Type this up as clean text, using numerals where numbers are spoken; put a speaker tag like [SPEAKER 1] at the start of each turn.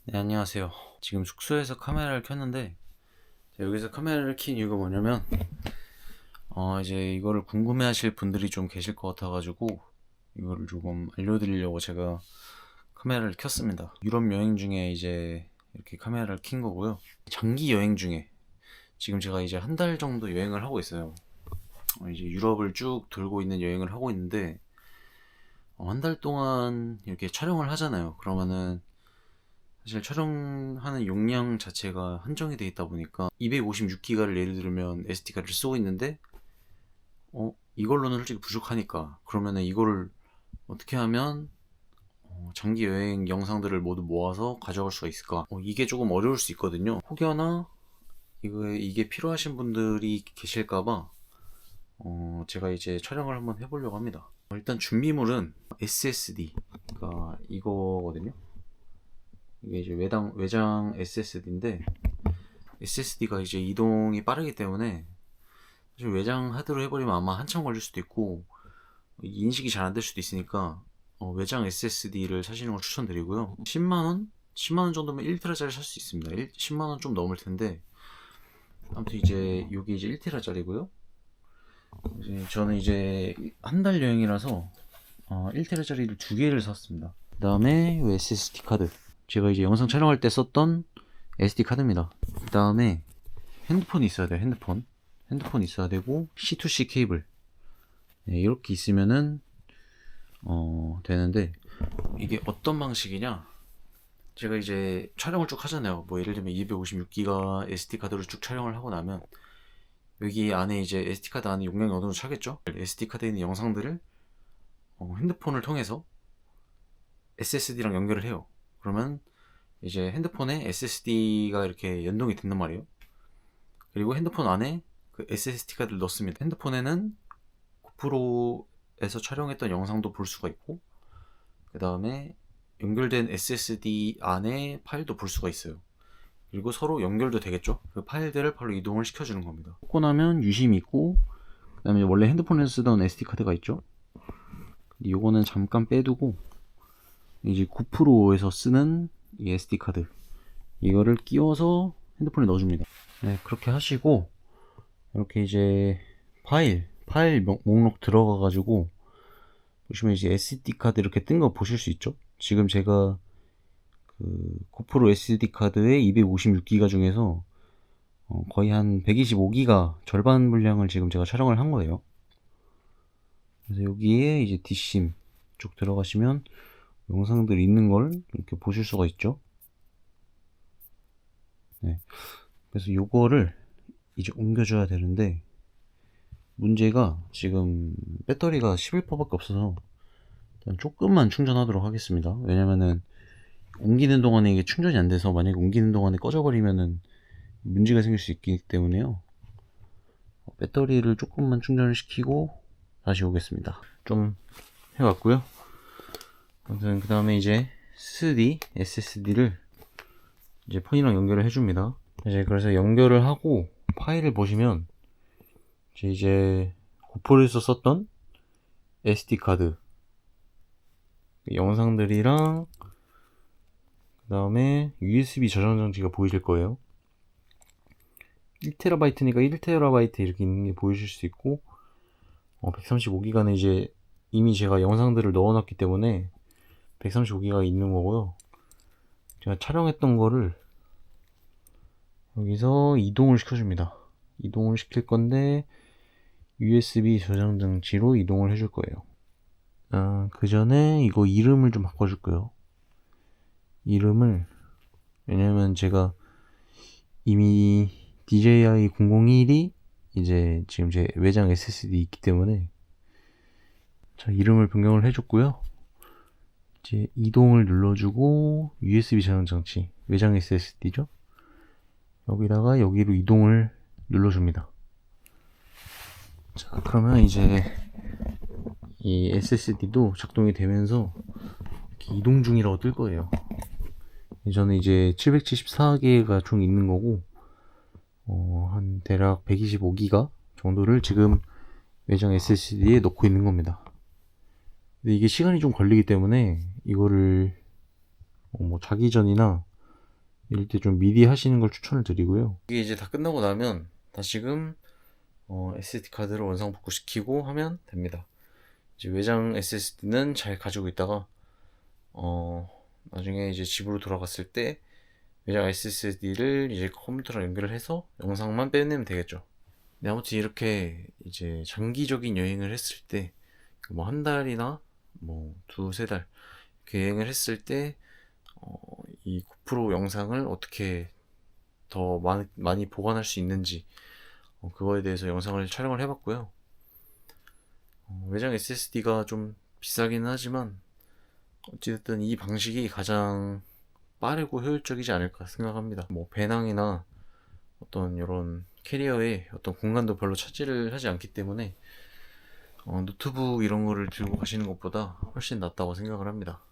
[SPEAKER 1] 네, 안녕하세요. 지금 숙소에서 카메라를 켰는데, 여기서 카메라를 킨 이유가 뭐냐면, 이제 이거를 궁금해 하실 분들이 좀 계실 것 같아가지고, 이거를 조금 알려드리려고 제가 카메라를 켰습니다. 유럽 여행 중에 이제 이렇게 카메라를 킨 거고요. 장기 여행 중에, 지금 제가 이제 한 달 정도 여행을 하고 있어요. 이제 유럽을 쭉 돌고 있는 여행을 하고 있는데, 한 달 동안 이렇게 촬영을 하잖아요. 그러면은, 사실 촬영하는 용량 자체가 한정이 돼 있다 보니까 256기가를 예를 들면 SD카드를 쓰고 있는데 이걸로는 솔직히 부족하니까 그러면은 이거를 어떻게 하면 장기 여행 영상들을 모두 모아서 가져갈 수가 있을까? 이게 조금 어려울 수 있거든요. 혹여나 이게 필요하신 분들이 계실까봐 제가 이제 촬영을 한번 해보려고 합니다. 일단 준비물은 SSD가 이거거든요. 이게 이제 외장 SSD인데 SSD가 이제 이동이 빠르기 때문에 사실 외장 하드로 해버리면 아마 한참 걸릴 수도 있고 인식이 잘 안 될 수도 있으니까 외장 SSD를 사시는 걸 추천드리고요. 10만원? 10만원 정도면 1TB짜리 살 수 있습니다. 10만원 좀 넘을 텐데 아무튼 이제 여기 이제 1TB짜리고요. 저는 이제 한 달 여행이라서 1TB짜리를 두 개를 샀습니다. 그 다음에 SSD 카드, 제가 이제 영상 촬영할 때 썼던 SD 카드입니다. 그 다음에 핸드폰이 있어야 돼요. 핸드폰 있어야 되고 C2C 케이블, 네, 이렇게 있으면은 되는데 이게 어떤 방식이냐, 제가 이제 촬영을 쭉 하잖아요. 뭐 예를 들면 256기가 SD 카드로 쭉 촬영을 하고 나면 여기 안에 이제 SD 카드 안에 용량이 어느 정도 차겠죠. SD 카드에 있는 영상들을 핸드폰을 통해서 SSD랑 연결을 해요. 그러면 이제 핸드폰에 SSD가 이렇게 연동이 된단 말이에요. 그리고 핸드폰 안에 그 SSD 카드를 넣습니다. 핸드폰에는 고프로에서 촬영했던 영상도 볼 수가 있고, 그 다음에 연결된 SSD 안에 파일도 볼 수가 있어요. 그리고 서로 연결도 되겠죠. 그 파일들을 바로 이동을 시켜주는 겁니다. 꽂고 나면 유심히 있고, 그 다음에 원래 핸드폰에서 쓰던 SD 카드가 있죠. 이거는 잠깐 빼두고 이제 고프로에서 쓰는 이 SD 카드, 이거를 끼워서 핸드폰에 넣어줍니다. 네, 그렇게 하시고 이렇게 이제 파일 목록 들어가가지고 보시면 이제 SD 카드 이렇게 뜬 거 보실 수 있죠. 지금 제가 그 고프로 SD 카드의 256기가 중에서 거의 한 125기가, 절반 분량을 지금 제가 촬영을 한 거예요. 그래서 여기에 이제 뒷심 쭉 들어가시면 영상들 있는 걸 이렇게 보실 수가 있죠. 네. 그래서 요거를 이제 옮겨줘야 되는데, 문제가 지금 배터리가 11%밖에 없어서 일단 조금만 충전하도록 하겠습니다. 왜냐면은 옮기는 동안에 이게 충전이 안 돼서 만약에 옮기는 동안에 꺼져버리면은 문제가 생길 수 있기 때문에요. 배터리를 조금만 충전을 시키고 다시 오겠습니다. 좀 해왔고요. 아무튼 그 다음에 이제 SSD를 이제 폰이랑 연결을 해줍니다. 이제 그래서 연결을 하고 파일을 보시면 이제 고프로에서 썼던 SD 카드 영상들이랑 그 다음에 USB 저장 장치가 보이실 거예요. 1TB니까 1TB 이렇게 있는 게 보이실 수 있고, 135기가는 이제 이미 제가 영상들을 넣어놨기 때문에 135기가 있는 거고요. 제가 촬영했던 거를 여기서 이동을 시켜줍니다. 이동을 시킬 건데 USB 저장 장치로 이동을 해줄 거예요. 그 전에 이거 이름을 좀 바꿔줄 거예요. 이름을, 왜냐면 제가 이미 DJI 001이 이제 지금 제 외장 SSD 있기 때문에 자, 이름을 변경을 해줬고요. 이제 이동을 눌러주고 USB 저장 장치, 외장 SSD죠. 여기다가 여기로 이동을 눌러줍니다. 자, 그러면 이제 이 SSD도 작동이 되면서 이렇게 이동 중이라고 뜰 거예요. 저는 이제 774개가 총 있는 거고, 한 대략 125기가 정도를 지금 외장 SSD에 넣고 있는 겁니다. 근데 이게 시간이 좀 걸리기 때문에 이거를 뭐 자기 전이나
[SPEAKER 2] 이럴 때 좀 미리 하시는 걸 추천을 드리고요.
[SPEAKER 1] 이게 이제 다 끝나고 나면 다시금 SSD 카드를 원상 복구시키고 하면 됩니다. 이제 외장 SSD는 잘 가지고 있다가 나중에 이제 집으로 돌아갔을 때 외장 SSD를 이제 컴퓨터랑 연결을 해서 영상만 빼내면 되겠죠. 네, 아무튼 이렇게 이제 장기적인 여행을 했을 때 뭐 한 달이나 뭐 두세 달 이렇게 여행을 했을 때 이 고프로 영상을 어떻게 더 많이 보관할 수 있는지 그거에 대해서 영상을 촬영을 해봤고요. 외장 SSD가 좀 비싸기는 하지만 어찌됐든 이 방식이 가장 빠르고 효율적이지 않을까 생각합니다. 뭐 배낭이나 어떤 이런 캐리어에 어떤 공간도 별로 차지를 하지 않기 때문에 노트북 이런 거를 들고 가시는 것보다 훨씬 낫다고 생각을 합니다.